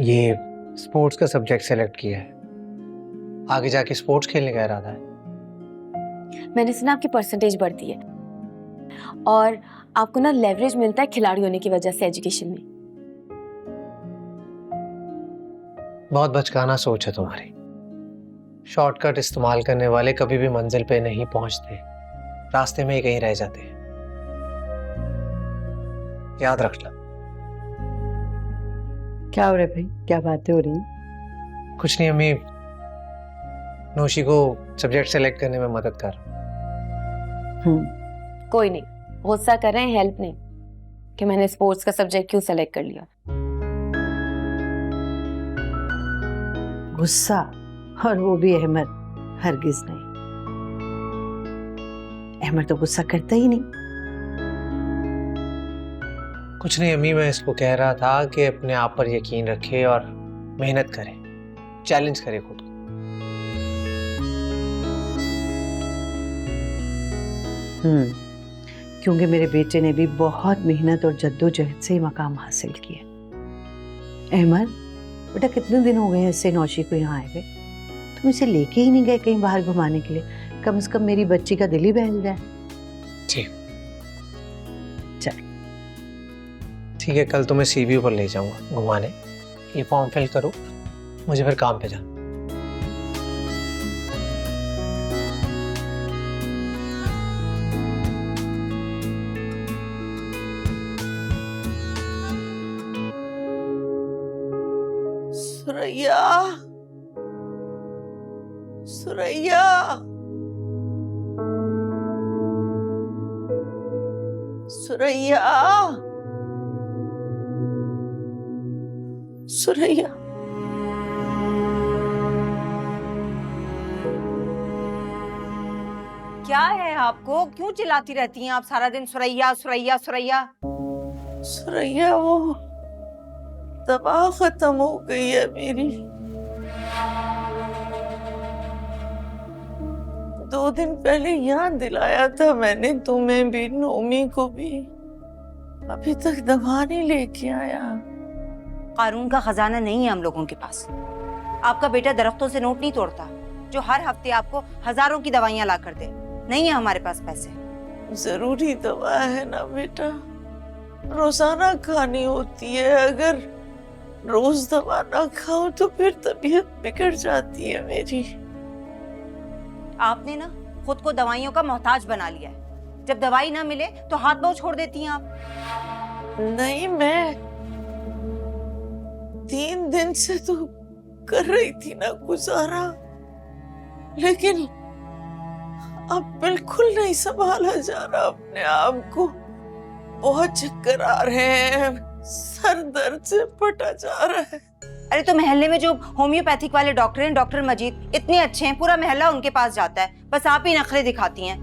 ये स्पोर्ट्स का subject select किया है, आगे जाके स्पोर्ट्स खेलने का इरादा है। मैंने सुना आपकी परसेंटेज बढ़ती है और आपको ना लेवरेज मिलता है खिलाड़ी होने की वजह से एजुकेशन में। बहुत बचकाना सोच है तुम्हारी। शॉर्टकट इस्तेमाल करने वाले कभी भी मंजिल पे नहीं पहुंचते, रास्ते में ही कहीं रह जाते हैं, याद रखना। क्या हो रहा है भाई, क्या बातें हो रही हैं? कुछ नहीं अम्मी, नोशी को सब्जेक्ट सेलेक्ट करने में मदद कर। कोई नहीं, गुस्सा कर रहे हैं, हेल्प नहीं कि मैंने स्पोर्ट्स का सब्जेक्ट क्यों सेलेक्ट कर लिया। गुस्सा, और वो भी अहमद? हरगिज नहीं, अहमद तो गुस्सा करता ही नहीं। कुछ नहीं अम्मी, मैं इसको कह रहा था कि अपने आप पर यकीन रखे और मेहनत करे, चैलेंज करे खुद को। क्योंकि मेरे बेटे ने भी बहुत मेहनत और जद्दोजहद से मकाम हासिल किया। अहमद बेटा, कितने दिन हो गए इससे नौशी को यहाँ आए हुए, तुम इसे लेके ही नहीं गए कहीं बाहर घुमाने के लिए? कम से कम मेरी बच्ची का दिल ही बहल जाए। ठीक, चल ठीक है, कल तुम्हें सीवी पर ले जाऊंगा घुमाने। ये फॉर्म फिल करो, मुझे फिर काम पे जाना। सुरैया, सुरैया, सुरैया, सुरैया। क्या है आपको? क्यों चिल्लाती रहती हैं आप सारा दिन? सुरैया सुरैया सुरैया। सुरैया, वो दवा खत्म हो गई है मेरी। 2 दिन पहले याद दिलाया था मैंने तुम्हें भी, नोमी को भी, अभी तक दवा नहीं लेके आया। कानून का खजाना नहीं है हम लोगों के पास। आपका बेटा दरख्तों से नोट नहीं तोड़ता जो हर हफ्ते आपको हजारों की दवाइयां ला कर दे। नहीं है हमारे पास पैसे। जरूरी दवा है ना बेटा, रोजाना खानी होती है। अगर रोज दवा ना खाओ तो फिर तबीयत बिगड़ जाती है मेरी। आपने ना खुद को दवाइयों का मोहताज बना लिया है। जब दवाई ना मिले तो हाथ पांव छोड़ देती हैं आप। नहीं, मैं 3 दिन से तो कर रही थी ना गुजारा, लेकिन अब बिल्कुल नहीं संभाला जा रहा अपने आप को। बहुत चक्कर आ रहे हैं, सर दर्द से फटा जा रहा है। अरे तो मोहल्ले में जो होम्योपैथिक वाले डॉक्टर हैं, डॉक्टर मजीद, इतने अच्छे हैं, पूरा मोहल्ला उनके पास जाता है। बस आप ही नखरे दिखाती हैं।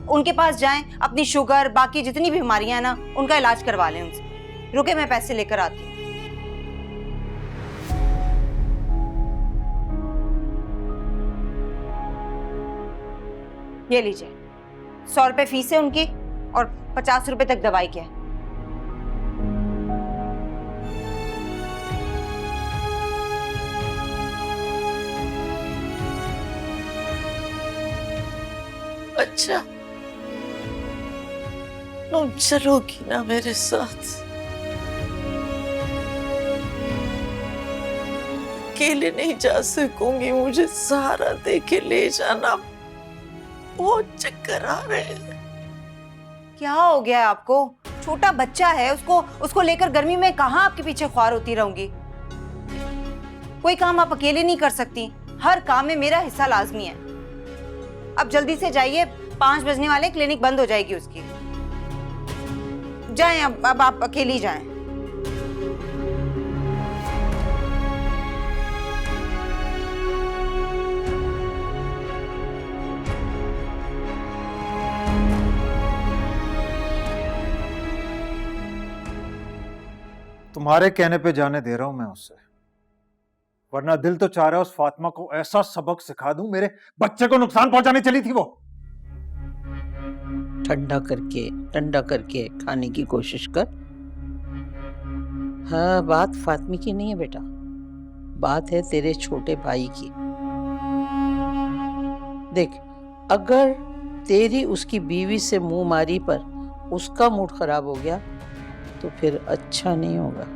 उनके पास जाएं, अपनी शुगर, बाकी जितनी भी बीमारियां हैं ना, उनका इलाज करवा लें उनसे। रुके, मैं पैसे लेकर आती हूँ। ये लीजिए, 100 रुपए फीस है उनकी और 50 रुपए तक दवाई के। अच्छा, तुम चलोगी ना मेरे साथ? अकेले नहीं जा सकूंगी, मुझे सहारा दे के ले जाना। बहुत चक्कर आ रहे हैं। क्या हो गया है आपको? छोटा बच्चा है, उसको लेकर गर्मी में कहाँ आपके पीछे ख्वार होती रहूंगी? कोई काम आप अकेले नहीं कर सकती। हर काम में मेरा हिस्सा लाजमी है। अब जल्दी से जाइए, 5 बजने वाले, क्लिनिक बंद हो जाएगी उसकी। जाएं, अब आप अकेली जाएं। तुम्हारे कहने पे जाने दे रहा हूं मैं उसे, वरना दिल तो चाह रहा है उस फातिमा को ऐसा सबक सिखा दूं, मेरे बच्चे को नुकसान पहुंचाने चली थी वो। ठंडा करके खाने की कोशिश कर। हाँ, बात फातिमा की नहीं है बेटा, बात है तेरे छोटे भाई की। देख, अगर तेरी उसकी बीवी से मुंह मारी पर उसका मूड खराब हो गया तो फिर अच्छा नहीं होगा।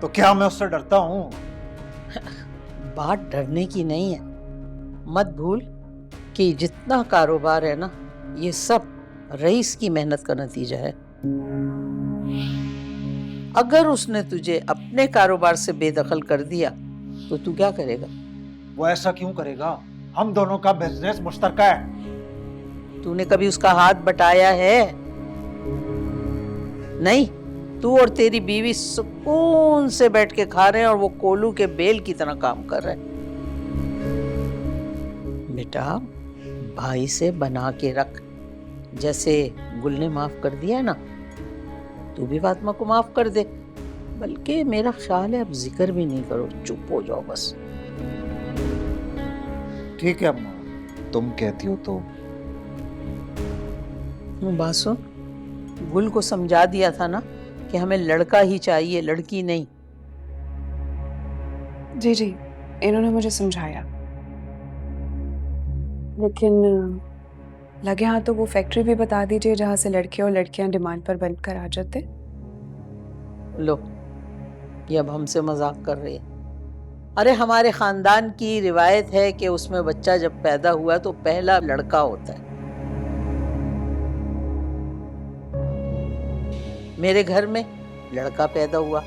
तो क्या मैं उससे डरता हूँ? बात डरने की नहीं है। मत भूल कि जितना कारोबार है ना, ये सब रईस की मेहनत का नतीजा है। अगर उसने तुझे अपने कारोबार से बेदखल कर दिया तो तू क्या करेगा? वो ऐसा क्यों करेगा? हम दोनों का बिजनेस मुश्तरका है। तूने कभी उसका हाथ बटाया है? नहीं, तू और तेरी बीवी सुकून से बैठ के खा रहे हैं और वो कोलू के बेल की तरह काम कर रहे हैं। बेटा, भाई से बना के रख। जैसे गुल ने माफ कर दिया है ना, तू भी फातिमा को माफ कर दे। बल्कि मेरा ख्याल है अब जिक्र भी नहीं करो, चुप हो जाओ बस। ठीक है अम्मा, तुम कहती हो तो। बात सुन, गुल को समझा दिया था ना कि हमें लड़का ही चाहिए, लड़की नहीं। जी जी, इन्होंने मुझे समझाया, लेकिन लगे हाँ तो वो फैक्ट्री भी बता दीजिए जहाँ से लड़के और लड़कियां डिमांड पर बनकर आ जाते। लो, ये अब हमसे मजाक कर रही है। अरे हमारे खानदान की रिवायत है कि उसमें बच्चा जब पैदा हुआ तो पहला लड़का होता है। मेरे घर में लड़का पैदा हुआ,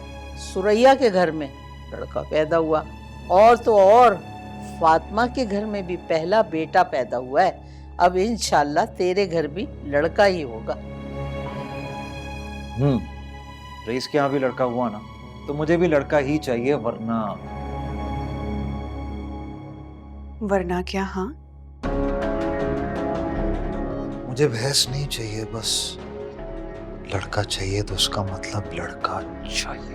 सुरैया के घर में लड़का पैदा हुआ, और तो और फातिमा के घर में भी पहला बेटा पैदा हुआ है। अब इंशाल्लाह तेरे घर भी लड़का ही होगा। रईस के यहाँ भी लड़का हुआ ना, तो मुझे भी लड़का ही चाहिए, वरना क्या? हाँ, मुझे भैंस नहीं चाहिए, बस लड़का चाहिए। तो उसका मतलब लड़का चाहिए।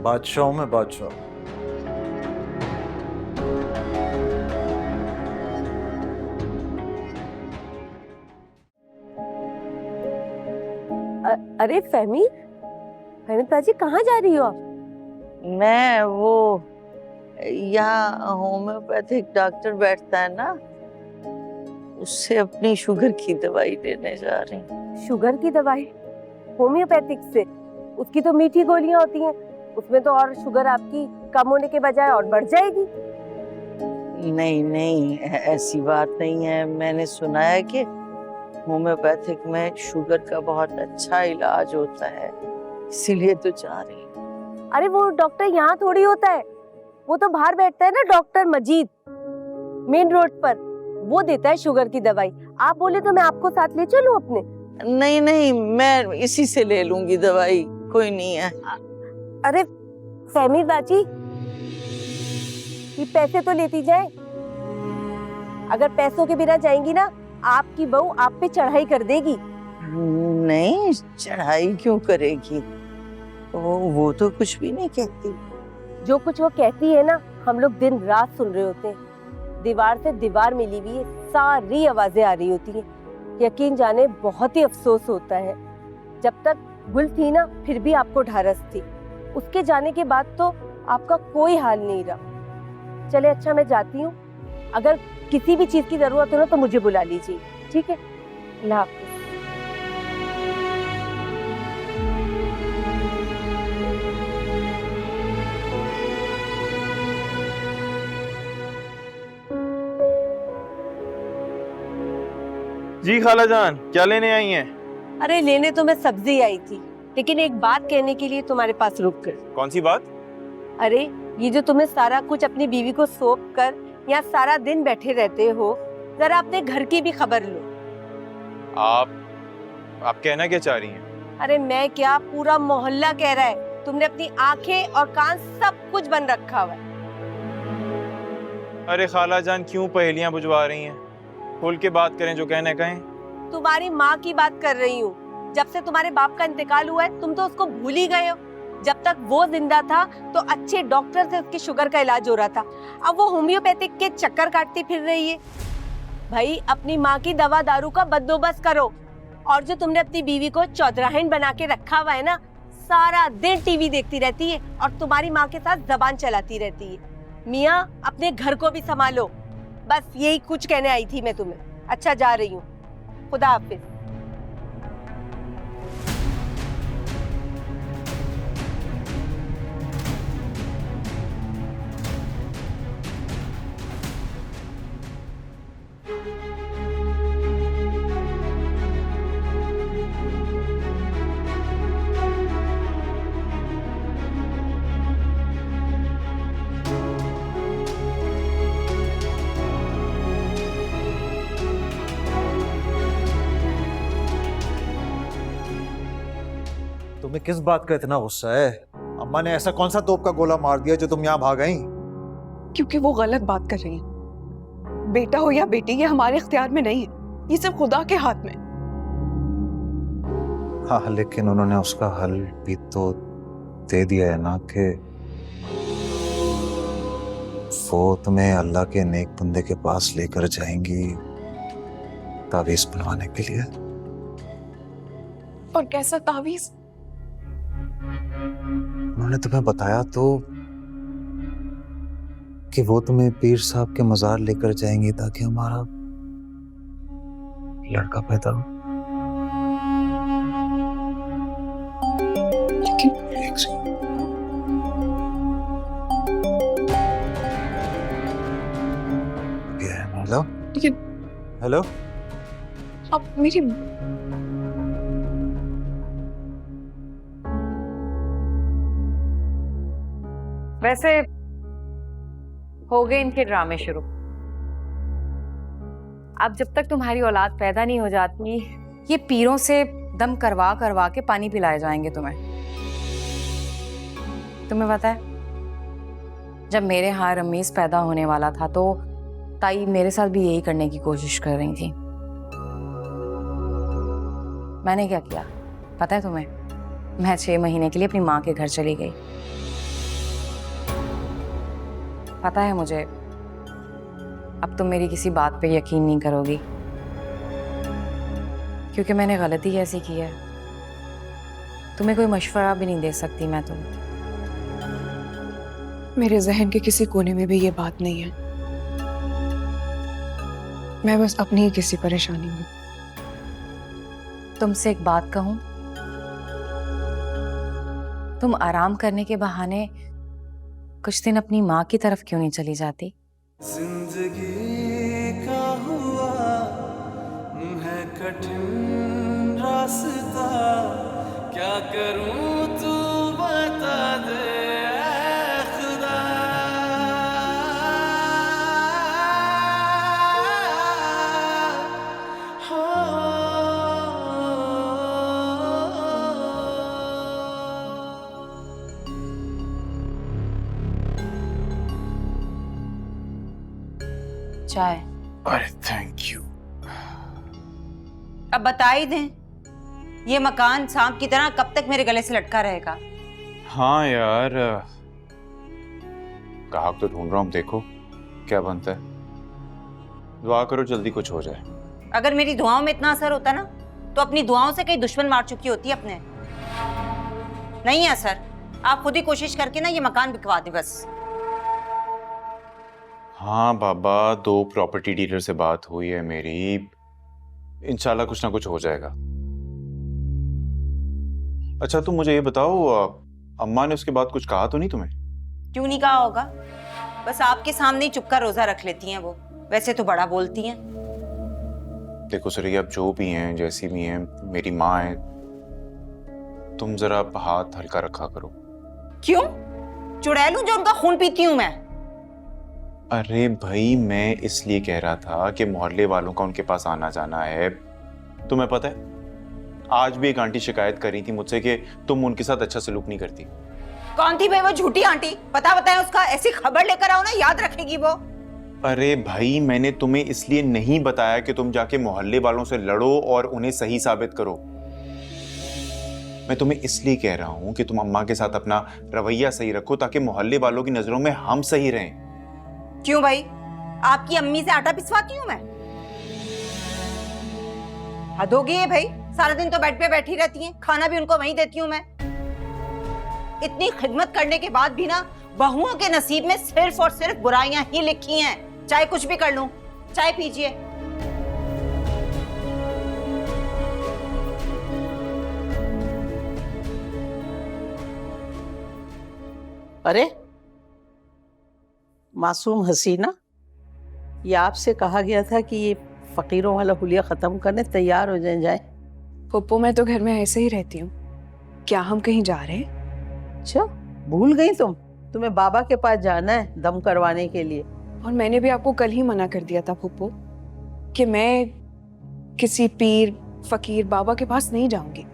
बादशाहों में बादशाह। अरे फहमी बाजी, कहाँ जा रही हो आप? मैं वो यहाँ होम्योपैथिक डॉक्टर बैठता है ना, उससे अपनी शुगर की दवाई लेने जा रही हूँ। शुगर की दवाई? होम्योपैथिक से? उसकी तो मीठी गोलियां होती हैं, उसमें तो और शुगर आपकी कम होने के बजाय और बढ़ जाएगी। नहीं नहीं, ऐसी बात नहीं है। मैंने सुना है कि होम्योपैथिक में शुगर का बहुत अच्छा इलाज होता है, इसीलिए तो जा रही हूँ। अरे वो डॉक्टर यहाँ थोड़ी होता है, वो तो बाहर बैठता है ना, डॉक्टर मजीद, मेन रोड पर, वो देता है शुगर की दवाई। आप बोले तो मैं आपको साथ ले चलूं अपने? नहीं नहीं, मैं इसी से ले लूंगी दवाई, कोई नहीं है। अरे फहमी बाजी, ये पैसे तो लेती जाए। अगर पैसों के बिना जाएंगी ना, आपकी बहू आप पे चढ़ाई कर देगी। नहीं, चढ़ाई क्यों करेगी? वो तो कुछ भी नहीं कहती। जो कुछ वो कहती है ना, हम लोग दिन रात सुन रहे होते हैं। दीवार से दीवार मिली हुई है, सारी आवाजें आ रही होती हैं। यकीन जाने बहुत ही अफसोस होता है। जब तक गुल थी ना, फिर भी आपको ढारस थी, उसके जाने के बाद तो आपका कोई हाल नहीं रहा। चले अच्छा, मैं जाती हूँ। अगर किसी भी चीज की जरूरत हो ना तो मुझे बुला लीजिए, ठीक है? अल्लाह हाफ़िज़। जी खाला जान, क्या लेने आई हैं? अरे लेने तो मैं सब्जी आई थी, लेकिन एक बात कहने के लिए तुम्हारे पास रुक कर। कौन सी बात? अरे ये जो तुम्हें सारा कुछ अपनी बीवी को सौंप कर यहाँ सारा दिन बैठे रहते हो, जरा अपने घर की भी खबर लो। आप कहना क्या चाह रही हैं? अरे मैं क्या, पूरा मोहल्ला कह रहा है, तुमने अपनी आंखें और कान सब कुछ बंद रखा हुआ है। अरे खाला जान, क्यों पहेलियां बुझवा रही हैं? खोल के बात करें, जो कहना कहें। तुम्हारी माँ की बात कर रही हूँ। जब से तुम्हारे बाप का इंतकाल हुआ है तुम तो उसको भूल ही गए हो। जब तक वो जिंदा था तो अच्छे डॉक्टर से उसकी शुगर का इलाज हो रहा था, अब वो होम्योपैथिक के चक्कर काटती फिर रही है। भाई अपनी माँ की दवा दारू का बंदोबस्त करो। और जो तुमने अपनी बीवी को चौधराहन बना के रखा हुआ है ना, सारा दिन टीवी देखती रहती है और तुम्हारी माँ के साथ जबान चलाती रहती है। मियाँ अपने घर को भी संभालो। बस यही कुछ कहने आई थी मैं तुम्हें। अच्छा जा रही हूँ, खुदा हाफिज। तुम्हें किस बात का इतना गुस्सा है? अम्मा ने ऐसा कौन सा तोप का गोला मार दिया जो तुम यहाँ भाग गई? क्योंकि वो गलत बात कर रही है। बेटा हो या बेटी, ये हमारे इख्तियार में नहीं है, ये सिर्फ खुदा के हाथ में। हाँ, लेकिन उन्होंने उसका हल भी तो दे दिया है ना कि वो तुम्हें अल्लाह के नेक बंदे के पास लेकर जाएंगी तावीज बनवाने के लिए। और कैसा तावीज? उन्होंने तुम्हें बताया तो कि वो तुम्हें पीर साहब के मजार लेकर जाएंगे ताकि हमारा लड़का पैदा हो। हेलो हेलो, अब मेरी वैसे हो गए इनके ड्रामे शुरू। अब जब तक तुम्हारी औलाद पैदा नहीं हो जाती, ये पीरों से दम करवा करवा के पानी पिलाए जाएंगे तुम्हें। तुम्हें पता है, जब मेरे यहाँ रमीज पैदा होने वाला था तो ताई मेरे साथ भी यही करने की कोशिश कर रही थी। मैंने क्या किया पता है तुम्हें? मैं 6 महीने के लिए अपनी माँ के घर चली गई। पता है मुझे, अब तुम मेरी किसी बात पे यकीन नहीं करोगी, क्योंकि मैंने गलती ऐसी की है। तुम्हें कोई मशवरा भी नहीं दे सकती मैं तुम। मेरे जहन के किसी कोने में भी ये बात नहीं है। मैं बस अपनी ही किसी परेशानी में। तुमसे एक बात कहूं, तुम आराम करने के बहाने कुछ दिन अपनी माँ की तरफ क्यों नहीं चली जाती? जिंदगी का हुआ है कठिन रास्ता, क्या करूं तू बता दे ऐ खुदा। चाय। अरे थैंक यू। अब बता ही दें, ये मकान सांप की तरह कब तक मेरे गले से लटका रहेगा? हाँ यार, ग्राहक तो ढूंढ रहा हूँ, देखो क्या बनता है। दुआ करो जल्दी कुछ हो जाए। अगर मेरी दुआओं में इतना असर होता ना, तो अपनी दुआओं से कई दुश्मन मार चुकी होती अपने। नहीं है सर, आप खुद ही कोशिश करके ना ये मकान बिकवा दे बस। हाँ बाबा, 2 प्रॉपर्टी डीलर से बात हुई है मेरी, इंशाल्लाह कुछ ना कुछ हो जाएगा। अच्छा तुम मुझे ये बताओ, अम्मा ने उसके बाद कुछ कहा तो नहीं तुम्हें? क्यों नहीं कहा होगा, बस आपके सामने ही चुपका रोजा रख लेती हैं वो। वैसे तो बड़ा बोलती हैं। देखो सुरैया, अब जो भी हैं जैसी भी हैं मेरी माँ है, तुम जरा हाथ हल्का रखा करो। क्यों? चुड़ैल हूं जो उनका खून पीती हूं मैं? अरे भाई, मैं इसलिए कह रहा था कि मोहल्ले वालों का उनके पास आना जाना है। तुम्हें पता है, आज भी एक आंटी शिकायत कर रही थी मुझसे कि तुम उनके साथ अच्छा सलूक नहीं करती। कौन थी भाई वो झूठी आंटी? पता बताए उसका, ऐसी खबर लेकर आओ ना, याद रखेगी वो। अरे भाई, मैंने तुम्हें इसलिए नहीं बताया कि तुम जाके मोहल्ले वालों से लड़ो और उन्हें सही साबित करो। मैं तुम्हें इसलिए कह रहा हूं कि तुम अम्मा के साथ अपना रवैया सही रखो ताकि मोहल्ले वालों की नजरों में हम सही रहें। क्यों भाई, आपकी अम्मी से आटा पिसवाती हूँ मैं? हद हो गई है भाई, सारा दिन तो बेड पे बैठी रहती हैं, खाना भी उनको वहीं देती हूँ मैं। इतनी खिदमत करने के बाद भी ना बहुओं के नसीब में सिर्फ और सिर्फ बुराइयां ही लिखी हैं। चाहे कुछ भी कर लूं, चाय पीजिए। अरे मासूम हसीना, ये आपसे कहा गया था कि ये फकीरों वाला हुलिया खत्म करने तैयार हो जाए। पप्पू मैं तो घर में ऐसे ही रहती हूँ, क्या हम कहीं जा रहे हैं? अच्छा, भूल गई तुम? तुम्हें बाबा के पास जाना है दम करवाने के लिए। और मैंने भी आपको कल ही मना कर दिया था पप्पू कि मैं किसी पीर फकीर बाबा के पास नहीं जाऊंगी।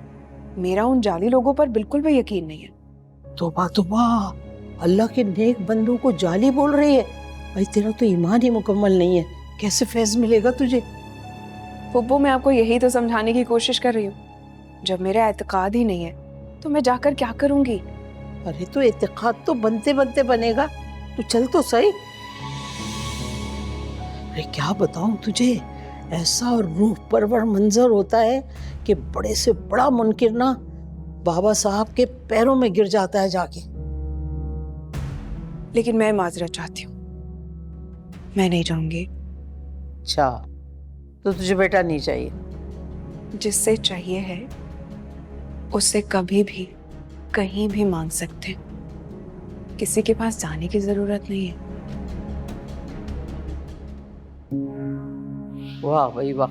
मेरा उन जाली लोगों पर बिल्कुल भी यकीन नहीं है। तौबा तौबा, अल्लाह के नेक बंदों को जाली बोल रही है। भाई तेरा तो ईमान ही मुकम्मल नहीं है, कैसे फैज मिलेगा तुझे? पप्पू मैं आपको यही तो समझाने की कोशिश कर रही हूँ। जब मेरा एतकाद ही नहीं है तो मैं जाकर क्या करूंगी? अरे तो एतकाद तो बनते बनते बनेगा, तू चल तो सही। अरे क्या बताऊं तुझे, ऐसा रूह परवर मंजर होता है कि बड़े से बड़ा मुनकिर ना बाबा साहब के पैरों में गिर जाता है जाके। लेकिन मैं माजरत चाहती हूँ, मैं नहीं जाऊंगी। अच्छा, तो तुझे बेटा नहीं चाहिए? जिससे चाहिए है उससे कभी भी कहीं भी मांग सकते, किसी के पास जाने की जरूरत नहीं है। वाह भाई वाह,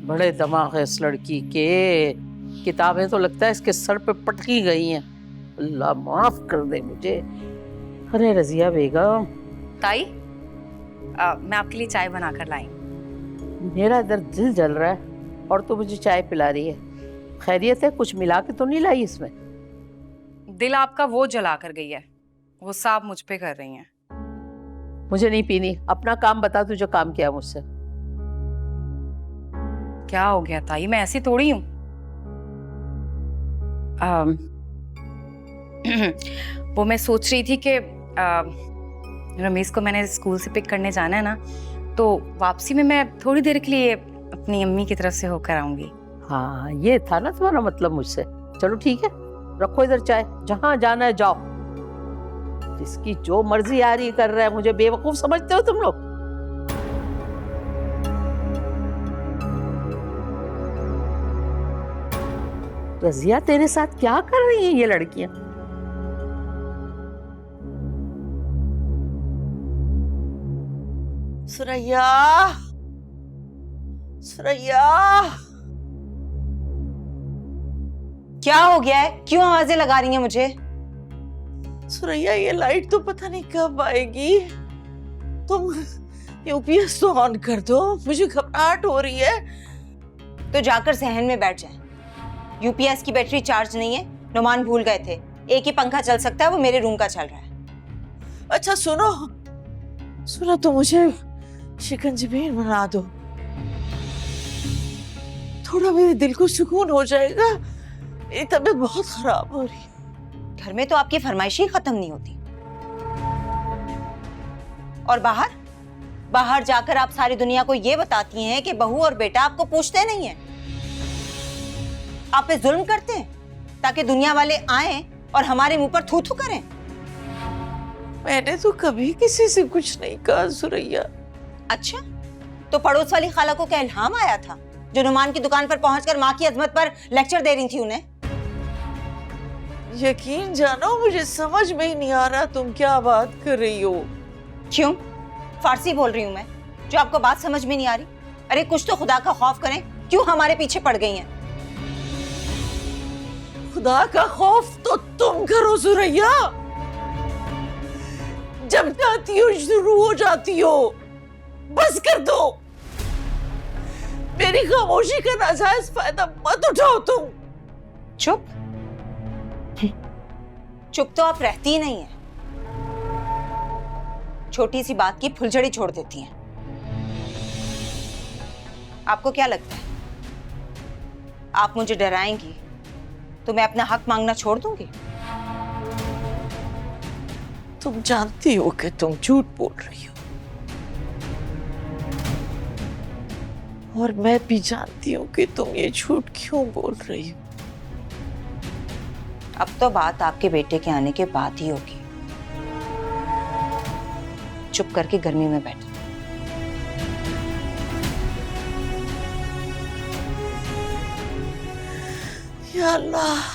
बड़े दिमाग है इस लड़की के। किताबें तो लगता है इसके सर पे पटकी गई हैं। अल्लाह माफ कर दे मुझे। अरे रजिया बेगम। ताई, मैं आपके लिए चाय बना कर लाई। मेरा इधर दिल जल रहा है और तो मुझे चाय पिला रही है। खैरियत है? कुछ मिला के तो नहीं लाई इसमें? दिल आपका वो जला कर गई है, वो सब मुझ पे कर रही हैं। मुझे नहीं पीनी, अपना काम बता, तुझे काम किया मुझसे। क्या हो गया ताई, मैं ऐसी थोड़ी हूँ। वो मैं सोच रही थी कि रमेश को मैंने स्कूल से पिक करने जाना है ना, तो वापसी में मैं थोड़ी देर के लिए अपनी अम्मी की तरफ से होकर आऊंगी। हाँ, ये था ना तुम्हारा मतलब मुझसे। चलो ठीक है, रखो इधर चाय, जहां जाना है जाओ। जिसकी जो मर्जी आ रही कर रहा है, मुझे बेवकूफ समझते हो तुम लोग? रजिया, तेरे साथ क्या कर रही हैं ये लड़कियां? सुरैया, सुरैया, क्या हो गया है? क्यों आवाजें लगा रही हैं मुझे? सुरैया, ये लाइट तो पता नहीं कब आएगी। तुम यूपीएस तो ऑन कर दो, मुझे घबराहट हो रही है। तो जाकर सहन में बैठ जाए। यूपीएस की बैटरी चार्ज नहीं है, नुमान भूल गए थे। एक ही पंखा चल सकता है, वो मेरे रूम का चल रहा है। अच्छा सुनो, सुनो तो मुझे शिकंजी बना दो, थोड़ा मेरे दिल को सुकून हो जाएगा। मेरी तबीयत बहुत खराब हो रही है। घर में तो आपकी फरमाइशें ही खत्म नहीं होती। और बाहर बाहर जाकर आप सारी दुनिया को ये बताती हैं कि बहू और बेटा आपको पूछते नहीं हैं, आप पे जुल्म करते हैं ताकि दुनिया वाले आएं और हमारे मुंह पर थू थू करें। मैंने तो कभी किसी से कुछ नहीं कहा सुरैया। अच्छा, तो पड़ोस वाली खाला को क्या इल्हाम आया था जो नुमान की दुकान पर पहुंचकर माँ की अजमत पर लेक्चर दे रही थी उन्हें? यकीन जानो, मुझे समझ में ही नहीं आ रहा तुम क्या बात कर रही हो। क्यों? फारसी बोल रही हूँ मैं जो आपको बात समझ में नहीं आ रही? अरे कुछ तो खुदा का खौफ करें, क्यों हमारे पीछे पड़ गई हैं? खुदा का खौफ तो तुम करो सुरैया, जब जाती हो शुरू हो जाती हो। बस कर दो, मेरी खामोशी का नाजायज फायदा मत उठाओ तुम। चुप चुप तो आप रहती ही नहीं है, छोटी सी बात की फुलझड़ी छोड़ देती हैं। आपको क्या लगता है आप मुझे डराएंगी तो मैं अपना हक मांगना छोड़ दूंगी? तुम जानती हो कि तुम झूठ बोल रही हो, और मैं भी जानती हूँ कि तुम ये झूठ क्यों बोल रही हो। अब तो बात आपके बेटे के आने के बाद ही होगी। चुप करके गर्मी में बैठो। या अल्लाह,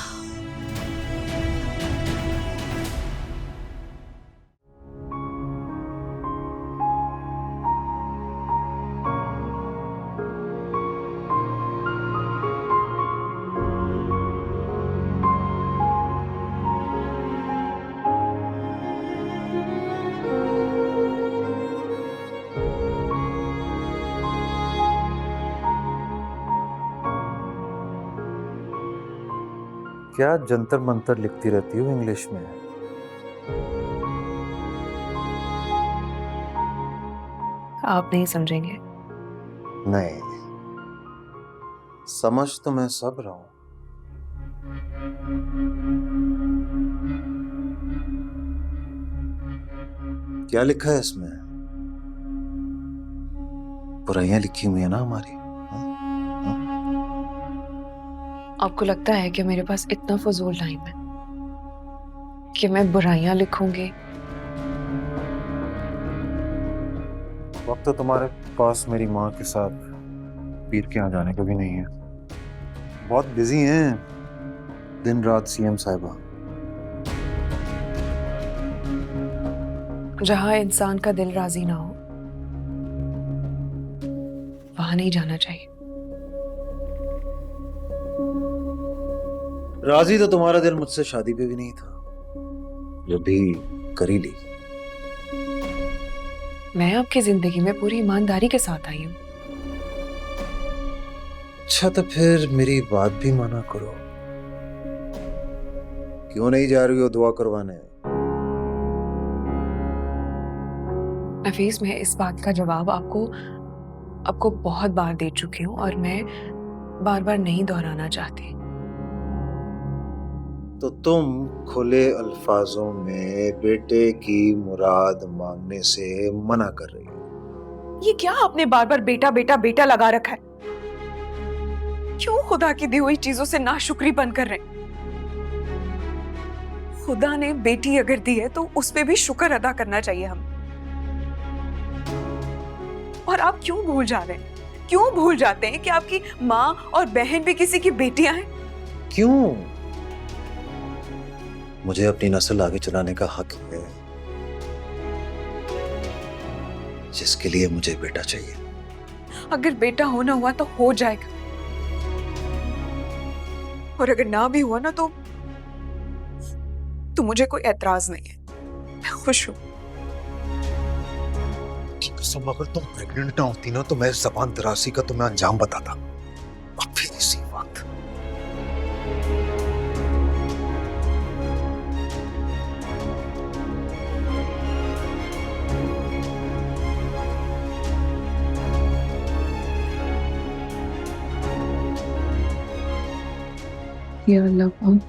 क्या जंतर मंतर लिखती रहती हो इंग्लिश में? आप नहीं समझेंगे। नहीं, समझ तो मैं सब रहा हूं। क्या लिखा है इसमें? बुराइयां लिखी हुई है ना हमारी? आपको लगता है कि मेरे पास इतना फजूल टाइम है कि मैं बुराइयां लिखूंगी? वक्त तो तुम्हारे पास मेरी माँ के साथ पीर के यहाँ जाने का भी नहीं है। बहुत बिजी हैं, दिन रात सीएम साहिबा। जहां इंसान का दिल राजी ना हो वहां नहीं जाना चाहिए। राजी तो तुम्हारा दिल मुझसे शादी पे भी नहीं था, जो भी कर ही ली। मैं आपकी जिंदगी में पूरी ईमानदारी के साथ आई हूँ। अच्छा तो फिर मेरी बात भी माना करो। क्यों नहीं जा रही हो दुआ करवाने? नफीस, मैं इस बात का जवाब आपको बहुत बार दे चुकी हूँ और मैं बार बार नहीं दोहराना चाहती। तो तुम खुले अल्फाजों में बेटे की मुराद मांगने से मना कर रही हो। ये क्या आपने बार बार बेटा बेटा बेटा लगा रखा है? क्यों खुदा की दी हुई चीजों से नाशुक्री बन कर रहे हैं? खुदा ने बेटी अगर दी है तो उस पे भी शुक्र अदा करना चाहिए हम। और आप क्यों भूल जा रहे हैं? क्यों भूल जाते हैं कि आपकी माँ और बहन भी किसी की बेटियां हैं? क्यों? मुझे अपनी नस्ल आगे चलाने का हक है, जिसके लिए मुझे बेटा चाहिए। अगर बेटा होना हुआ तो हो जाएगा, और अगर ना भी हुआ ना तो मुझे कोई एतराज नहीं है। मैं खुश हूं। कसम, अगर तुम प्रेग्नेंट ना होती ना तो मैं ज़बान दराजी का तुम्हें अंजाम बताता। अब फिर इसी वक्त। या अल्लाह पाक,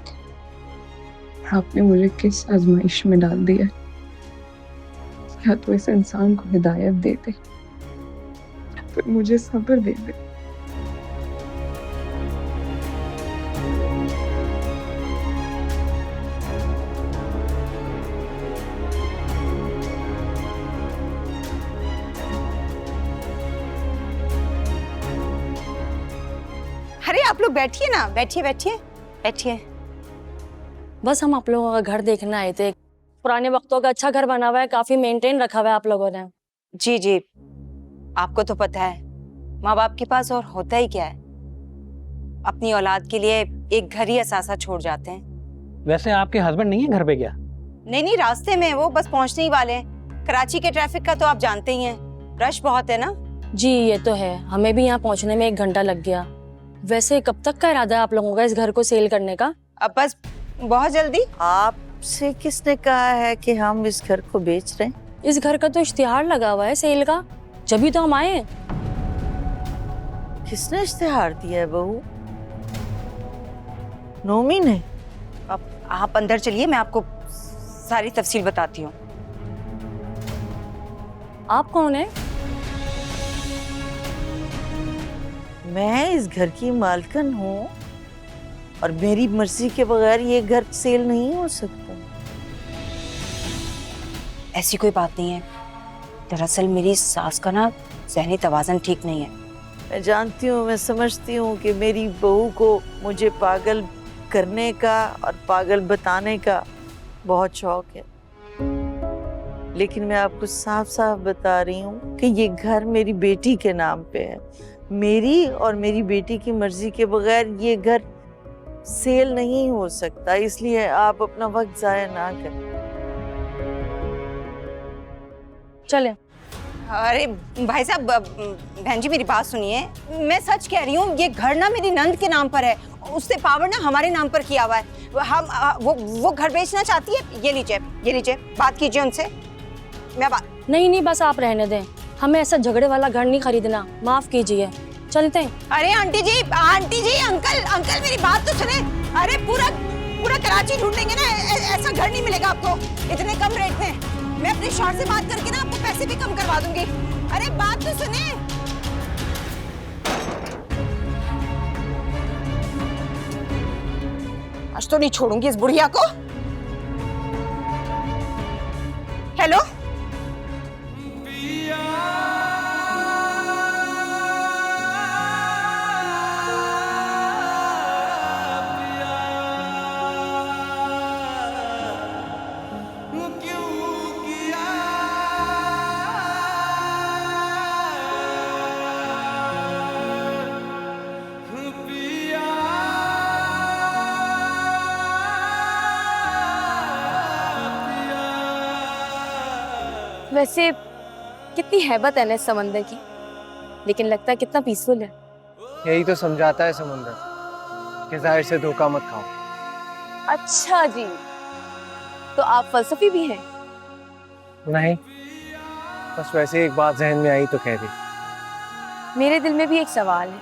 आपने मुझे किस आजमाइश में डाल दिया? या तो इस इंसान को हिदायत दे दे, फिर मुझे सब्र दे दे। अरे आप लोग बैठिए ना, बैठिए बैठिए बैठिए। बस हम आप लोगों का घर देखने आए थे। पुराने वक्तों का अच्छा घर बना हुआ है, काफी मेंटेन रखा हुआ है आप लोगों ने। जी जी, आपको तो पता है माँ बाप के पास और होता ही क्या है, अपनी औलाद के लिए एक घर ही असासा छोड़ जाते हैं। वैसे आपके हस्बैंड नहीं है घर पे क्या? नहीं नहीं, रास्ते में वो बस पहुंचने ही वाले हैं। कराची के ट्रैफिक का तो आप जानते ही हैं, रश बहुत है ना। जी ये तो है, हमें भी यहाँ पहुँचने में 1 घंटा लग गया। वैसे कब तक का इरादा है आप लोगों का इस घर को सेल करने का? अब बस बहुत जल्दी। आपसे किसने कहा है कि हम इस घर को बेच रहे हैं? इस घर का तो इश्तिहार लगा हुआ है सेल का, जब तो हम आए। किसने इश्तिहार दिया है बहू? नोमी ने? अब आप अंदर चलिए, मैं आपको सारी तफसील बताती हूँ। आप कौन है? मैं इस घर की मालकिन हूँ और मेरी मर्जी के बगैर ये घर सेल नहीं हो सकता। ऐसी कोई बात नहीं है, दरअसल मेरी सास का ना ज़हनी तवाज़ुन ठीक नहीं है। मैं जानती हूँ, मैं समझती हूँ कि मेरी बहू को मुझे पागल करने का और पागल बताने का बहुत शौक है, लेकिन मैं आपको साफ साफ बता रही हूँ कि ये घर मेरी बेटी के नाम पे है। मेरी और मेरी बेटी की मर्जी के बगैर ये घर सेल नहीं हो सकता, इसलिए आप अपना वक्त जाया ना करें। चले। अरे भाई साहब, बहन जी मेरी बात सुनिए, मैं सच कह रही हूँ, ये घर ना मेरी नंद के नाम पर है, उससे पावर ना हमारे नाम पर किया हुआ है। हम वो घर बेचना चाहती है। ये लीजिए, बात कीजिए उनसे। मैं बात नहीं, बस आप रहने दें, हमें ऐसा झगड़े वाला घर नहीं खरीदना, माफ कीजिए, चलते हैं। अरे आंटी जी, अंकल मेरी बात तो सुने। अरे पूरा कराची ढूंढेंगे ना, ऐसा घर नहीं मिलेगा आपको इतने कम रेट में। मैं अपने शौहर से बात करके ना आपको पैसे भी कम करवा दूंगी। अरे बात तो सुने। आज तो नहीं छोड़ूंगी इस बुढ़िया को। हेलो, वैसे कितनी हैबत है ना इस समंदर की, लेकिन लगता है कितना पीसफुल है। यही तो समझाता है समुंदर कि जाहिर से धोखा मत खाओ। अच्छा जी, तो आप फलसफी भी हैं? नहीं, बस वैसे एक बात जहन में आई तो कह दी। मेरे दिल में भी एक सवाल है,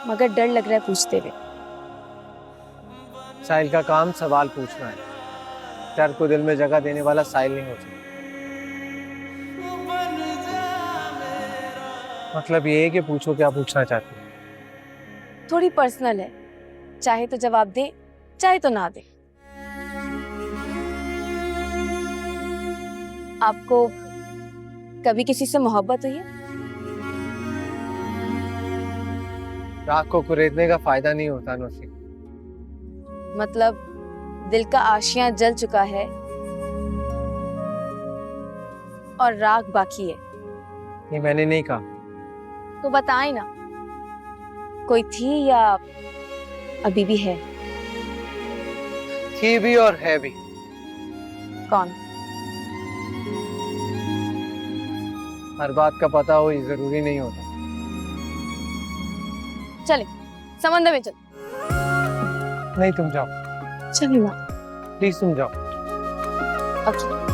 मगर डर लग रहा है पूछते हुए। साहिल का काम सवाल पूछना है, डर को दिल में जगह देने वाला साहिल नहीं हो सकता। मतलब ये है कि पूछो क्या पूछना चाहती हो। थोड़ी पर्सनल है, चाहे तो जवाब दे, चाहे तो ना दे। आपको कभी किसी से मोहब्बत हुई है? राख को कुरेदने का फायदा नहीं होता नौसी। मतलब दिल का आशियां जल चुका है और राख बाकी है। ये मैंने नहीं कहा। तो बताएं ना, कोई थी या अभी भी है? थी भी और है भी। कौन? हर बात का पता हो ये जरूरी नहीं होता। चले समंदर में चल। नहीं, तुम जाओ। चलिए ना, प्लीज तुम जाओ। अच्छा।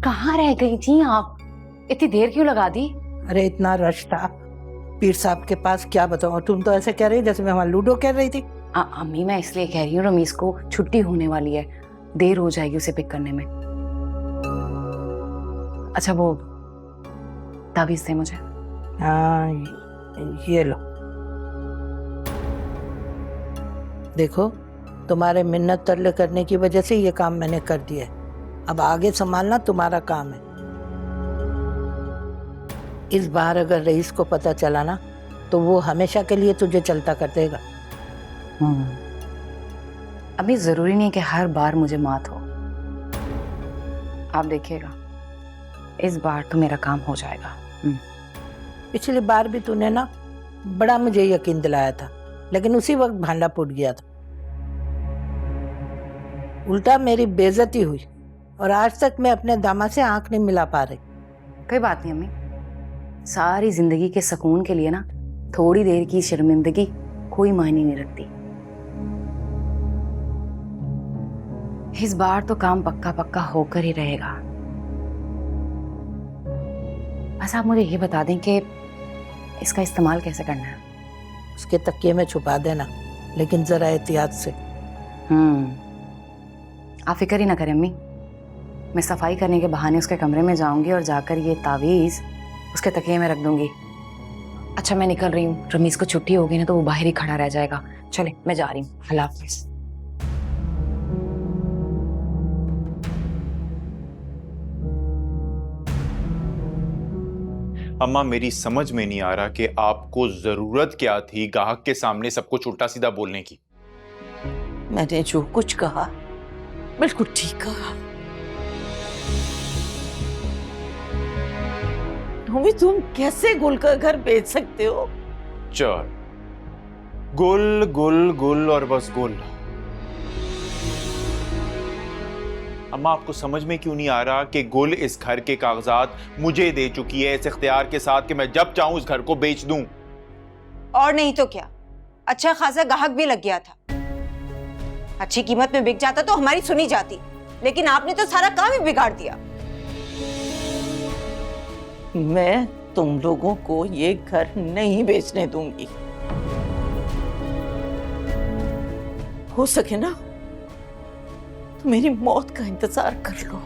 कहाँ रह गई थी आप? इतनी देर क्यों लगा दी? अरे इतना रश था पीर साहब के पास, क्या बताऊं। तुम तो ऐसे कह रही जैसे मैं वहां लूडो खेल रही थी। अम्मी मैं इसलिए कह रही हूँ, रमीज को छुट्टी होने वाली है, देर हो जाएगी उसे पिक करने में। अच्छा वो ताबीज दे मुझे। हाँ ये लो, देखो तुम्हारे मिन्नत तरले करने की वजह से ये काम मैंने कर दिया है। अब आगे संभालना तुम्हारा काम है। इस बार अगर रईस को पता चला ना तो वो हमेशा के लिए तुझे चलता कर देगा। अभी जरूरी नहीं कि हर बार मुझे मात हो। आप देखिएगा इस बार तो मेरा काम हो जाएगा। पिछली बार भी तूने ना बड़ा मुझे यकीन दिलाया था, लेकिन उसी वक्त भांडा फूट गया था। उल्टा मेरी बेइज्जती हुई और आज तक मैं अपने दामाद से आंख नहीं मिला पा रही। कोई बात नहीं अम्मी, सारी जिंदगी के सुकून के लिए ना थोड़ी देर की शर्मिंदगी कोई मायने नहीं रखती। इस बार तो काम पक्का पक्का होकर ही रहेगा। बस आप मुझे ये बता दें कि इसका इस्तेमाल कैसे करना है। उसके तकिए में छुपा देना, लेकिन जरा एहतियात से। आप फिक्र ही ना करें अम्मी, मैं सफाई करने के बहाने उसके कमरे में जाऊंगी और जाकर ये तावीज उसके तकिए में रख दूंगी। अच्छा मैं निकल रही हूँ, रमीज को छुट्टी होगी ना तो वो बाहर ही खड़ा रह जाएगा। चले मैं जा रही हूँ, अल्लाह हाफिज़। अम्मा मेरी समझ में नहीं आ रहा कि आपको जरूरत क्या थी ग्राहक के सामने सब कुछ उल्टा सीधा बोलने की। मैंने जो कुछ कहा बिल्कुल ठीक कहा। तुम कैसे गुल का घर बेच सकते हो? चल गुल गुल गुल और बस गुल। अम्मा आपको समझ में क्यों नहीं आ रहा कि गुल इस घर के कागजात मुझे दे चुकी है इस इख्तियार के साथ कि मैं जब चाहूं इस घर को बेच दूं। और नहीं तो क्या, अच्छा खासा ग्राहक भी लग गया था। अच्छी कीमत में बिक जाता तो हमारी सुनी जाती, लेकिन आपने तो सारा काम ही बिगाड़ दिया। मैं तुम लोगों को ये घर नहीं बेचने दूंगी। हो सके ना तो मेरी मौत का इंतजार कर लो।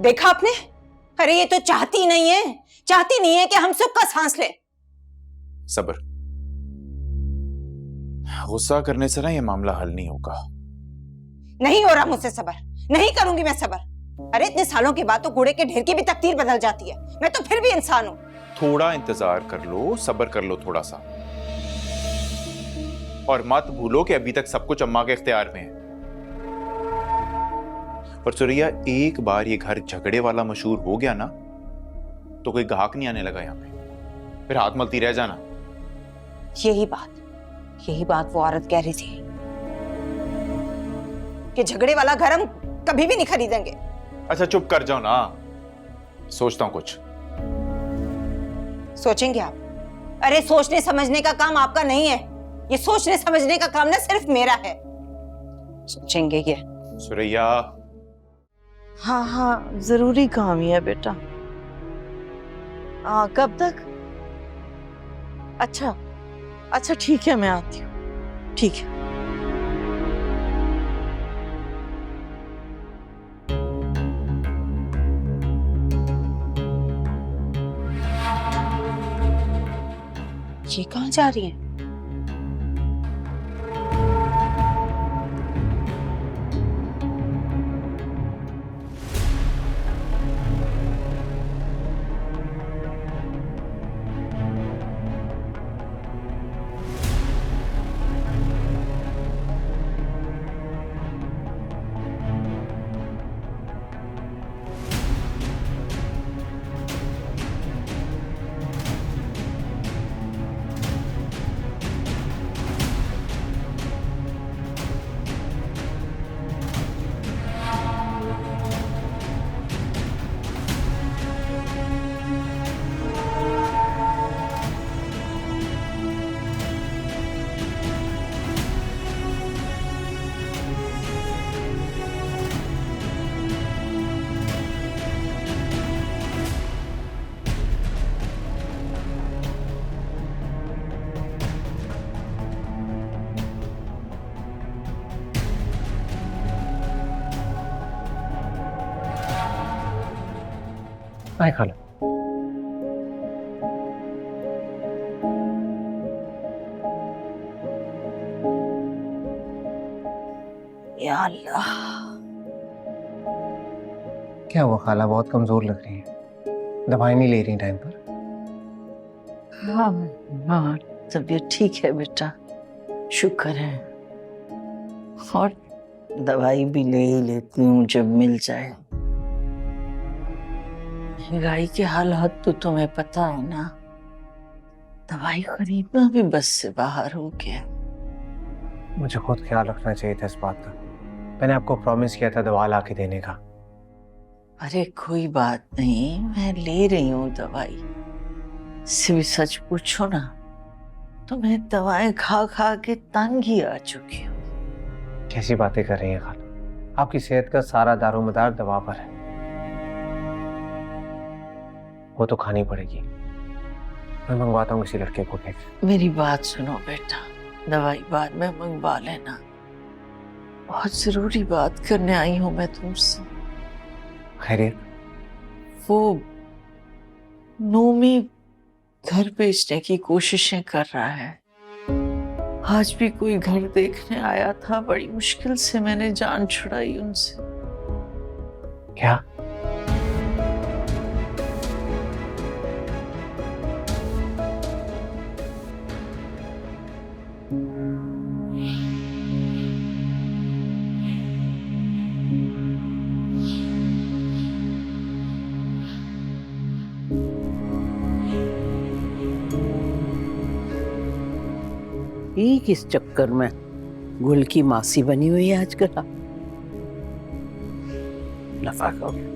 देखा आपने, अरे ये तो चाहती नहीं है कि हम सुख का सांस लें। सब्र, गुस्सा करने से ना ये मामला हल नहीं होगा। नहीं हो रहा मुझसे सब्र, नहीं करूंगी मैं सब्र। अरे इतने सालों के बाद तो घोड़े के ढेर की भी तकदीर बदल जाती है, मैं तो फिर भी इंसान हूं। थोड़ा इंतजार कर लो, सब्र कर लो थोड़ा सा, और मत भूलो कि अभी तक सब कुछ अम्मा के इख्तियार में है। और सुरैया, एक बार ये घर झगड़े वाला मशहूर हो गया ना तो कोई ग्राहक नहीं आने लगा यहाँ पे, फिर हाथ मलती रह जाना। यही बात वो औरत कह रही थी कि झगड़े वाला घर हम कभी भी नहीं खरीदेंगे। अच्छा चुप कर जाओ ना, सोचता हूं कुछ। सोचेंगे आप? अरे सोचने समझने का काम आपका नहीं है, ये सोचने समझने का काम ना सिर्फ मेरा है। सोचेंगे ये। सुरैया, हाँ जरूरी काम ही है बेटा। कब तक? अच्छा ठीक है, मैं आती हूँ। ठीक है। ये कहाँ जा रही है? आए खाला। या अल्लाह, क्या हुआ खाला, बहुत कमजोर लग रही है, दवाई नहीं ले रही टाइम पर? हाँ तबीयत ठीक है बेटा, शुक्र है। और दवाई भी ले ही लेती हूँ जब मिल जाए। महंगाई के हालात तो तुम्हें पता है ना, दवाई खरीदना भी बस से बाहर हो गया। मुझे खुद ख्याल रखना चाहिए था इस बात का। मैंने आपको प्रॉमिस किया था दवा ला के देने का। अरे कोई बात नहीं, मैं ले रही हूँ दवाई। इससे भी सच पूछो ना तो मैं दवाएं खा खा के तंग ही आ चुकी हूँ। कैसी बातें कर रही हैं खाला? आपकी सेहत का सारा दारोमदार दवा पर है, वो तो खानी पड़ेगी। मैं मंगवाता हूँ किसी लड़के को लेकर। मेरी बात सुनो बेटा, दवाई बाद में मंगवा लेना। बहुत जरूरी बात करने आई हूँ मैं तुमसे। खैरियत? वो नूमी घर बेचने की कोशिशें कर रहा है। आज भी कोई घर देखने आया था, बड़ी मुश्किल से मैंने जान छुड़ाई उनसे। क्या? ये किस चक्कर में गुल की मासी बनी हुई है आजकल? नफा करो।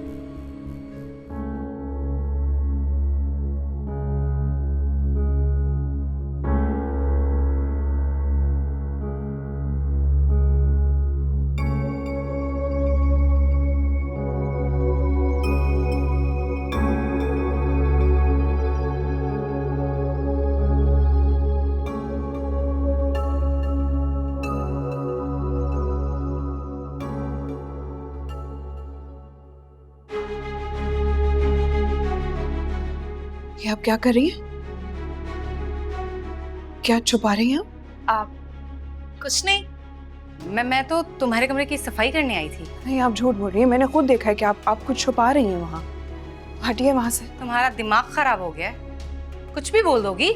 ये आप क्या कर रही हैं? क्या छुपा रही हैं आप? कुछ नहीं, मैं तो तुम्हारे कमरे की सफाई करने आई थी। नहीं, आप झूठ बोल रही हैं। मैंने खुद देखा है कि आप कुछ छुपा रही हैं वहाँ। हटिए वहाँ से। तुम्हारा दिमाग खराब हो गया है, कुछ भी बोल दोगी।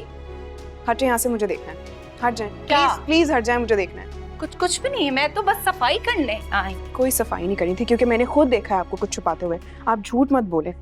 हटिए यहाँ से, मुझे देखना है। हट जाएं क्या? प्लीज प्लीज हट जाएं, मुझे देखना है। कुछ भी नहीं है, मैं तो बस सफाई करने आई। कोई सफाई नहीं करी थी क्योंकि मैंने खुद देखा है आपको कुछ छुपाते हुए। आप झूठ मत बोले।